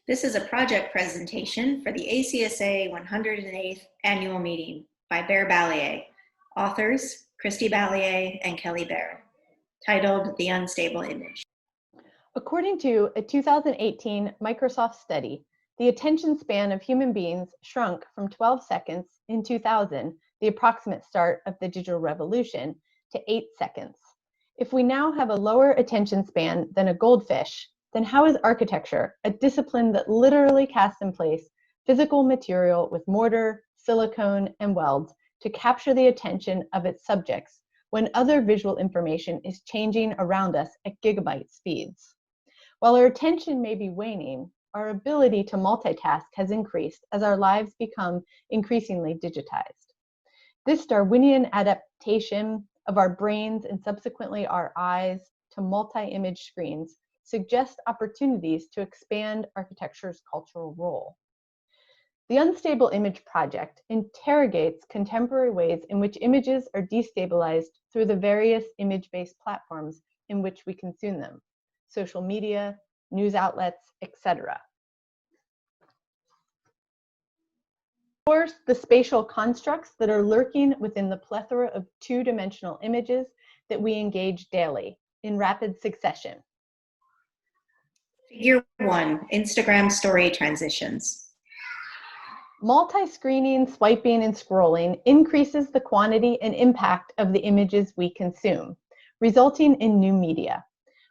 This is a project presentation for the ACSA 108th Annual Meeting by Balliet, authors Kristy Balliet and Bair, titled The Unstable Image. According to a 2018 Microsoft study, the attention span of human beings shrunk from 12 seconds in 2000, the approximate start of the digital revolution, to 8 seconds. If we now have a lower attention span than a goldfish, then how is architecture, a discipline that literally casts in place physical material with mortar, silicone, and welds to capture the attention of its subjects when other visual information is changing around us at gigabyte speeds? While our attention may be waning, our ability to multitask has increased as our lives become increasingly digitized. This Darwinian adaptation of our brains and subsequently our eyes to multi-image screens suggests opportunities to expand architecture's cultural role. The Unstable Image Project interrogates contemporary ways in which images are destabilized through the various image-based platforms in which we consume them, social media, news outlets, etc. Explores the spatial constructs that are lurking within the plethora of two-dimensional images that we engage daily in rapid succession. Figure 1, Instagram story transitions. Multi-screening, swiping, and scrolling increases the quantity and impact of the images we consume, resulting in new media.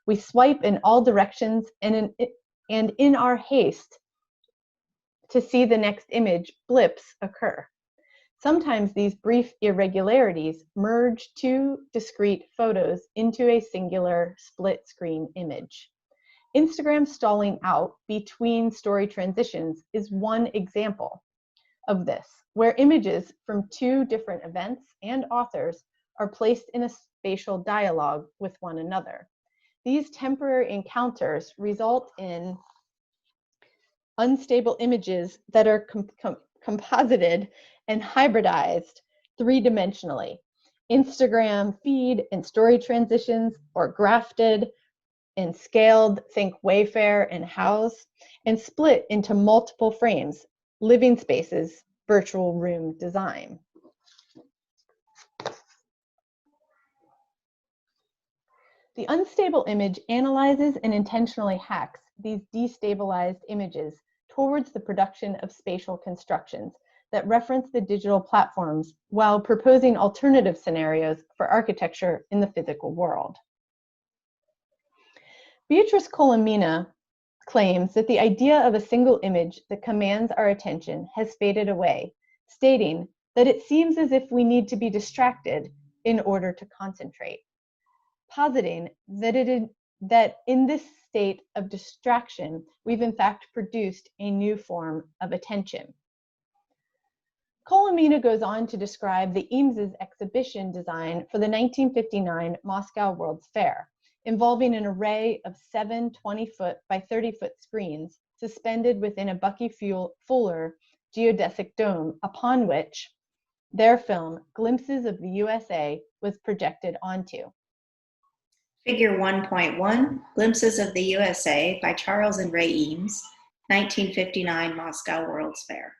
We swipe in all directions, and in our haste to see the next image, blips occur. Sometimes these brief irregularities merge two discrete photos into a singular split-screen image. Instagram stalling out between story transitions is one example of this, where images from two different events and authors are placed in a spatial dialogue with one another. These temporary encounters result in unstable images that are composited and hybridized three-dimensionally. Instagram feed and story transitions, or grafted and scaled, think Wayfair and House, and split into multiple frames, living spaces, virtual room design. The unstable image analyzes and intentionally hacks these destabilized images towards the production of spatial constructions that reference the digital platforms while proposing alternative scenarios for architecture in the physical world. Beatrice Colomina claims that the idea of a single image that commands our attention has faded away, stating that it seems as if we need to be distracted in order to concentrate, positing that in this state of distraction, we've in fact produced a new form of attention. Colomina goes on to describe the Eames's exhibition design for the 1959 Moscow World's Fair, involving an array of 7 20-foot by 30-foot screens suspended within a Bucky Fuller geodesic dome, upon which their film, Glimpses of the USA, was projected onto. Figure 1.1, Glimpses of the USA by Charles and Ray Eames, 1959 Moscow World's Fair.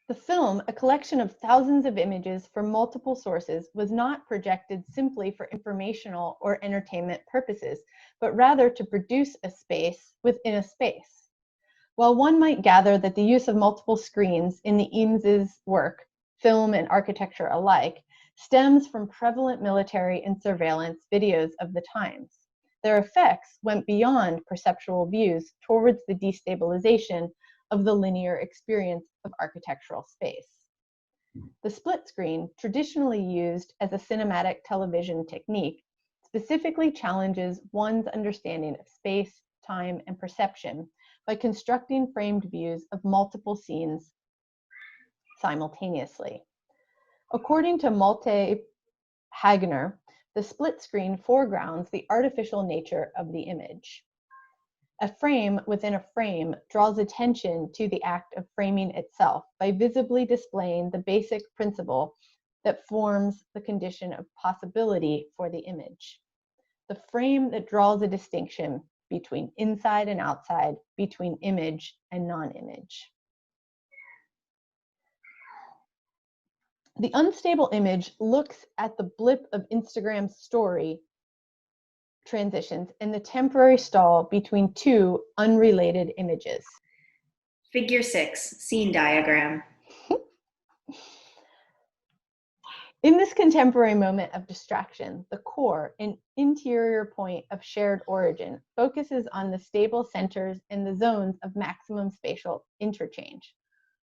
The film, a collection of thousands of images from multiple sources, was not projected simply for informational or entertainment purposes, but rather to produce a space within a space. While one might gather that the use of multiple screens in the Eames's work, film and architecture alike, stems from prevalent military and surveillance videos of the times, their effects went beyond perceptual views towards the destabilization of the linear experience of architectural space. The split screen, traditionally used as a cinematic television technique, specifically challenges one's understanding of space, time, and perception by constructing framed views of multiple scenes simultaneously. According to Malte Hagner, the split screen foregrounds the artificial nature of the image. A frame within a frame draws attention to the act of framing itself by visibly displaying the basic principle that forms the condition of possibility for the image. The frame that draws a distinction between inside and outside, between image and non-image. The unstable image looks at the blip of Instagram's story transitions and the temporary stall between two unrelated images. Figure 6, scene diagram. In this contemporary moment of distraction, the core, an interior point of shared origin, focuses on the stable centers and the zones of maximum spatial interchange.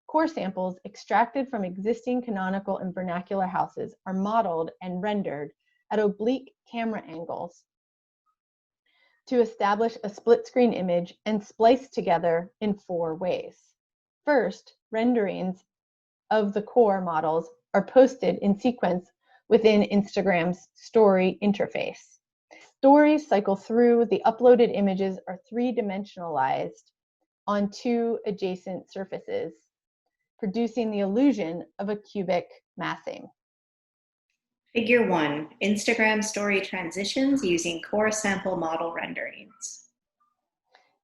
Core samples extracted from existing canonical and vernacular houses are modeled and rendered at oblique camera angles to establish a split-screen image and spliced together in 4 ways. First, renderings of the core models are posted in sequence within Instagram's story interface. Stories cycle through, the uploaded images are 3-dimensionalized on 2 adjacent surfaces, producing the illusion of a cubic massing. Figure 1, Instagram story transitions using core sample model renderings.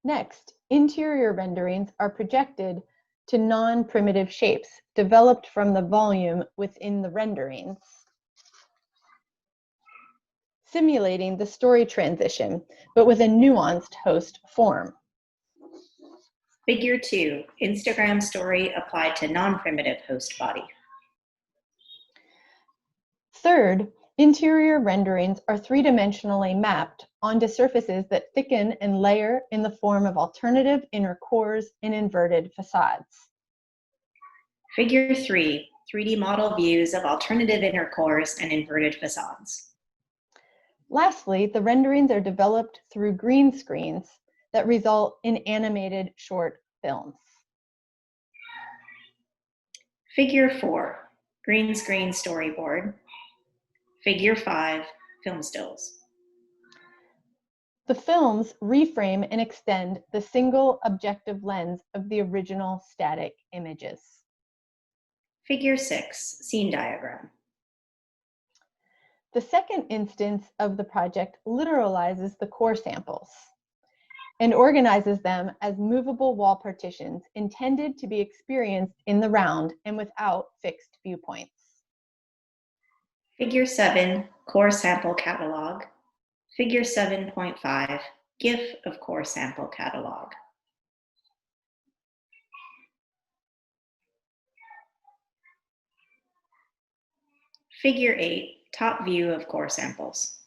Next, interior renderings are projected to non-primitive shapes developed from the volume within the renderings, simulating the story transition, but with a nuanced host form. Figure 2, Instagram story applied to non-primitive host body. Third, interior renderings are 3-dimensionally mapped onto surfaces that thicken and layer in the form of alternative inner cores and inverted facades. Figure 3, 3D model views of alternative inner cores and inverted facades. Lastly, the renderings are developed through green screens that result in animated short films. Figure 4, green screen storyboard. Figure 5, film stills. The films reframe and extend the single objective lens of the original static images. Figure 6, scene diagram. The second instance of the project literalizes the core samples and organizes them as movable wall partitions intended to be experienced in the round and without fixed viewpoints. Figure 7, core sample catalog. Figure 7.5, GIF of core sample catalog. Figure 8, top view of core samples.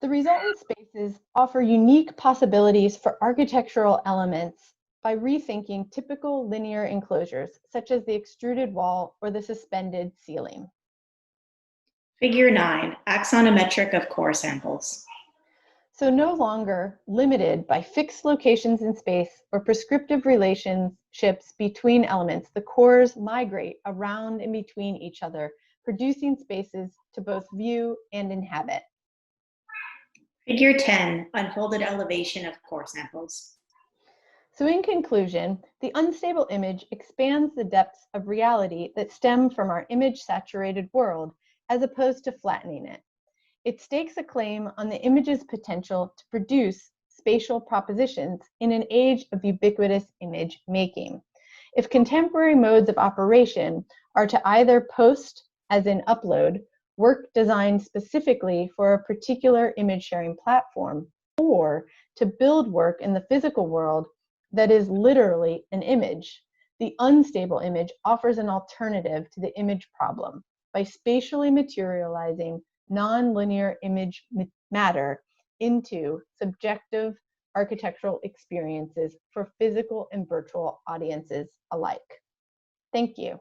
The resultant spaces offer unique possibilities for architectural elements by rethinking typical linear enclosures, such as the extruded wall or the suspended ceiling. Figure 9, axonometric of core samples. So no longer limited by fixed locations in space or prescriptive relationships between elements, the cores migrate around and between each other, producing spaces to both view and inhabit. Figure 10, unfolded elevation of core samples. So in conclusion, the unstable image expands the depths of reality that stem from our image-saturated world, as opposed to flattening it. It stakes a claim on the image's potential to produce spatial propositions in an age of ubiquitous image making. If contemporary modes of operation are to either post, as in upload, work designed specifically for a particular image sharing platform, or to build work in the physical world that is literally an image, the unstable image offers an alternative to the image problem by spatially materializing nonlinear image matter into subjective architectural experiences for physical and virtual audiences alike. Thank you.